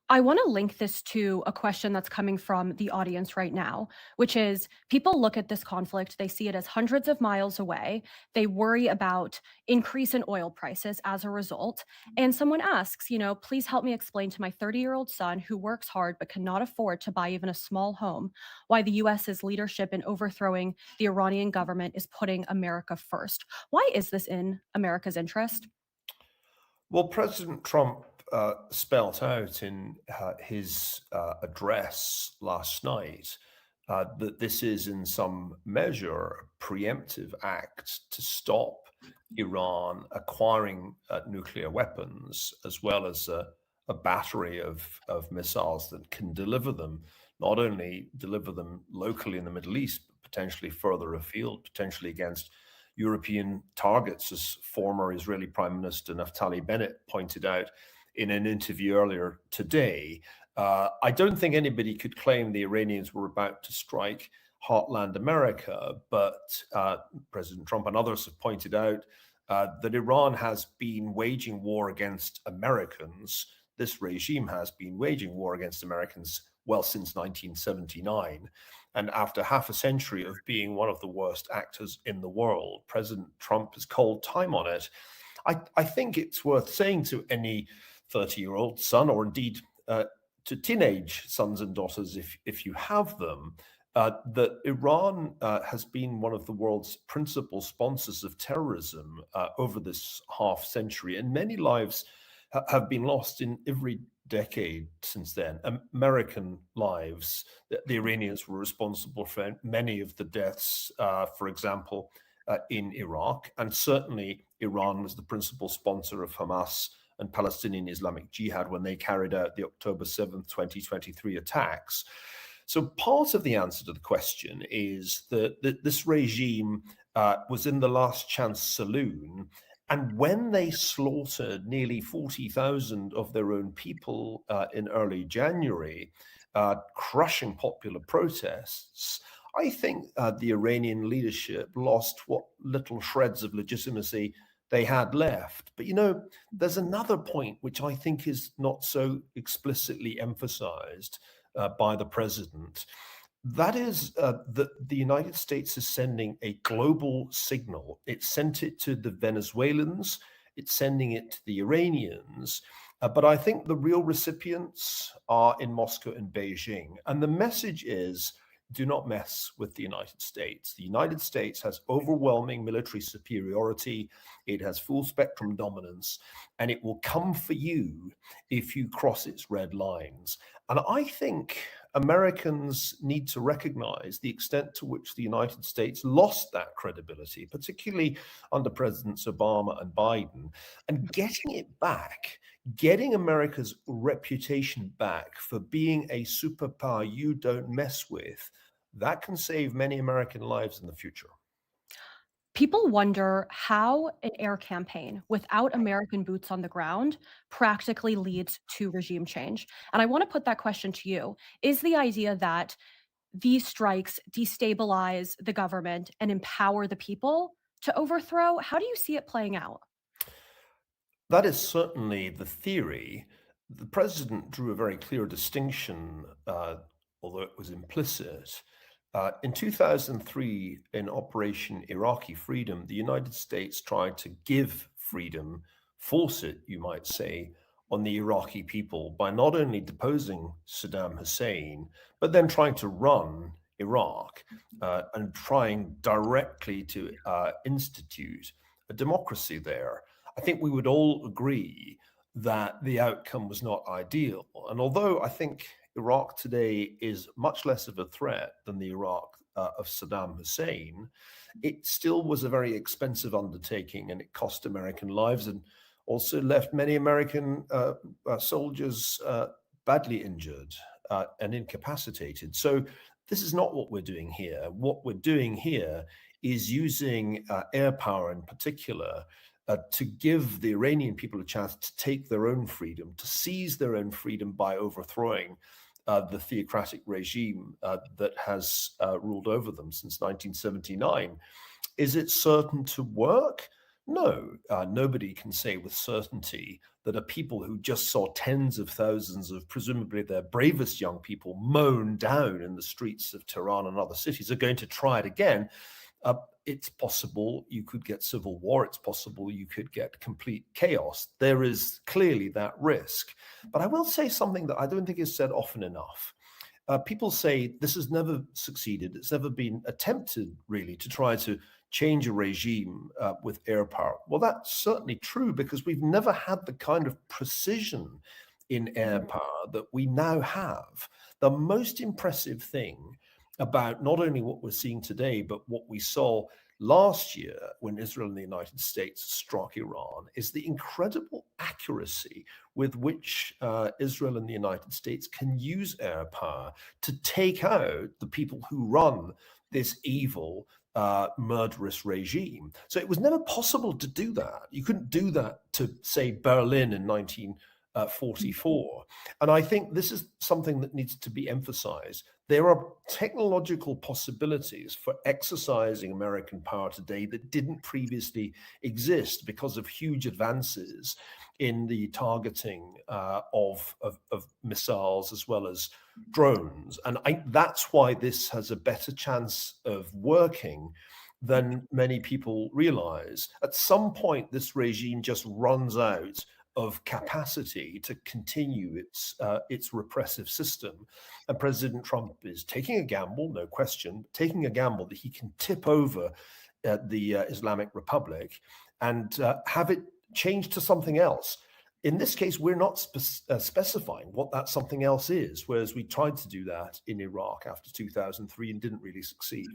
I want to link this to a question that's coming from the audience right now, which is people look at this conflict, they see it as hundreds of miles away. They worry about increase in oil prices as a result. And someone asks, please help me explain to my 30-year-old son who works hard but cannot afford to buy even a small home why the US's leadership in overthrowing the Iranian government is putting America first. Why is this in America's interest? Well, President Trump spelt out in his address last night that this is, in some measure, a preemptive act to stop Iran acquiring nuclear weapons, as well as a battery of missiles that can deliver them, not only deliver them locally in the Middle East, but potentially further afield, potentially against European targets, as former Israeli Prime Minister Naftali Bennett pointed out in an interview earlier today. I don't think anybody could claim the Iranians were about to strike heartland America, but President Trump and others have pointed out that Iran has been waging war against Americans. This regime has been waging war against Americans well since 1979. And after half a century of being one of the worst actors in the world, President Trump has called time on it. I think it's worth saying to any 30-year-old son, or indeed to teenage sons and daughters, if you have them, that Iran has been one of the world's principal sponsors of terrorism over this half century, and many lives have been lost in every decade since then. American lives. The Iranians were responsible for many of the deaths, for example, in Iraq, and certainly Iran was the principal sponsor of Hamas and Palestinian Islamic Jihad when they carried out the October 7th, 2023 attacks. So part of the answer to the question is that this regime was in the last chance saloon. And when they slaughtered nearly 40,000 of their own people in early January, crushing popular protests, I think the Iranian leadership lost what little shreds of legitimacy they had left. But there's another point which I think is not so explicitly emphasized by the president. That is that the United States is sending a global signal. It sent it to the Venezuelans, it's sending it to the Iranians, but I think the real recipients are in Moscow and Beijing. And the message is, do not mess with the United States. The United States has overwhelming military superiority. It has full spectrum dominance, and it will come for you if you cross its red lines. And I think Americans need to recognize the extent to which the United States lost that credibility, particularly under Presidents Obama and Biden, and getting it back, getting America's reputation back for being a superpower you don't mess with, that can save many American lives in the future. People wonder how an air campaign without American boots on the ground practically leads to regime change. And I want to put that question to you. Is the idea that these strikes destabilize the government and empower the people to overthrow? How do you see it playing out? That is certainly the theory. The president drew a very clear distinction, although it was implicit. In 2003, in Operation Iraqi Freedom, the United States tried to give freedom, force it, you might say, on the Iraqi people by not only deposing Saddam Hussein, but then trying to run Iraq and trying directly to institute a democracy there. I think we would all agree that the outcome was not ideal. And although I think Iraq today is much less of a threat than the Iraq of Saddam Hussein, it still was a very expensive undertaking, and it cost American lives and also left many American soldiers badly injured and incapacitated. So this is not what we're doing here. What we're doing here is using air power in particular to give the Iranian people a chance to take their own freedom, to seize their own freedom by overthrowing the theocratic regime that has ruled over them since 1979. Is it certain to work? No, nobody can say with certainty that a people who just saw tens of thousands of presumably their bravest young people mown down in the streets of Tehran and other cities are going to try it again. Uh, it's possible you could get civil war. It's possible you could get complete chaos. There is clearly that risk. But I will say something that I don't think is said often enough. People say this has never succeeded. It's never been attempted, really, to try to change a regime with air power. Well, that's certainly true because we've never had the kind of precision in air power that we now have. The most impressive thing about not only what we're seeing today, but what we saw last year when Israel and the United States struck Iran is the incredible accuracy with which Israel and the United States can use air power to take out the people who run this evil, murderous regime. So it was never possible to do that. You couldn't do that to, say, Berlin in 1944. And I think this is something that needs to be emphasized. There are technological possibilities for exercising American power today that didn't previously exist because of huge advances in the targeting of missiles as well as drones. And that's why this has a better chance of working than many people realize. At some point, this regime just runs out of capacity to continue its repressive system. And President Trump is taking a gamble, no question, taking a gamble that he can tip over the Islamic Republic and have it changed to something else. In this case, we're not specifying what that something else is, whereas we tried to do that in Iraq after 2003 and didn't really succeed.